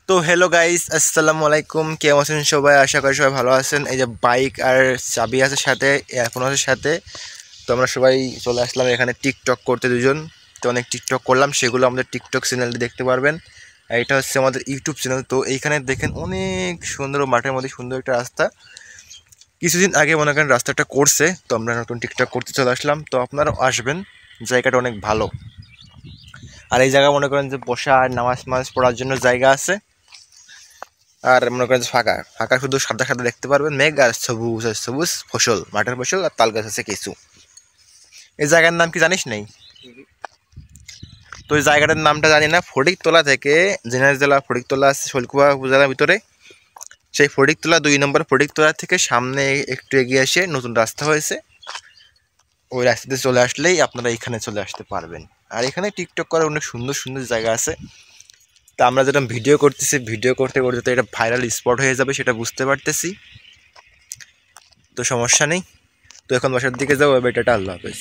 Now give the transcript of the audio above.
তো hello guys, আসসালামু আলাইকুম। কেমন আছেন সবাই? আশা করি সবাই ভালো আছেন। এই যে বাইক আর চাবি আছে সাথে, এয়ারফোন আছে সাথে। তো আমরা সবাই চলে আসলাম এখানে টিকটক করতে দুজন। তো অনেক টিকটক করলাম, সেগুলো আমাদের টিকটক চ্যানেলে দেখতে পারবেন। আর এটা হচ্ছে আমাদের ইউটিউব চ্যানেল। তো এইখানে দেখেন অনেক সুন্দর, মাঠের মধ্যে সুন্দর একটা রাস্তা। কিছুদিন আগে মনে করেন রাস্তাটা করছে, তো আমরা নতুন টিকটক করতে চলে আসলাম। তো আপনারাও আসবেন, জায়গাটা অনেক ভালো। আর এই জায়গা মনে করেন যে বসা আর নামাজ পড়ার জন্য জায়গা আছে। আর মনে করেন যে ফাঁকা ফাঁকা শুধু সাদা সাদা দেখতে পারবেন, মেঘ আর সবুজ আর সবুজ ফসল, মাঠের ফসল আর তাল গাছ আছে কিছু। এই জায়গার নাম কি জানিস নাই? তো এই জায়গাটার নামটা জানি না। ফটিকতলা থেকে, জেনারেল জেলা ফটিকতলা আছে শৈলকুপা উপজেলার ভিতরে। সেই ফটিকতলা 2 নম্বর ফটিকতলা থেকে সামনে একটু এগিয়ে এসে নতুন রাস্তা হয়েছে। ওই রাস্তাতে চলে আসলেই আপনারা এখানে চলে আসতে পারবেন। আর এখানে টিকটক করার অনেক সুন্দর সুন্দর জায়গা আছে। তা আমরা যেটা ভিডিও করতেছি, ভিডিও করতে করতে তো এটা ভাইরাল স্পট হয়ে যাবে সেটা বুঝতে পারতেছি। তো সমস্যা নেই। তো এখন বাসার দিকে যাবো, বেটাটা আল্লাহ হাফেজ।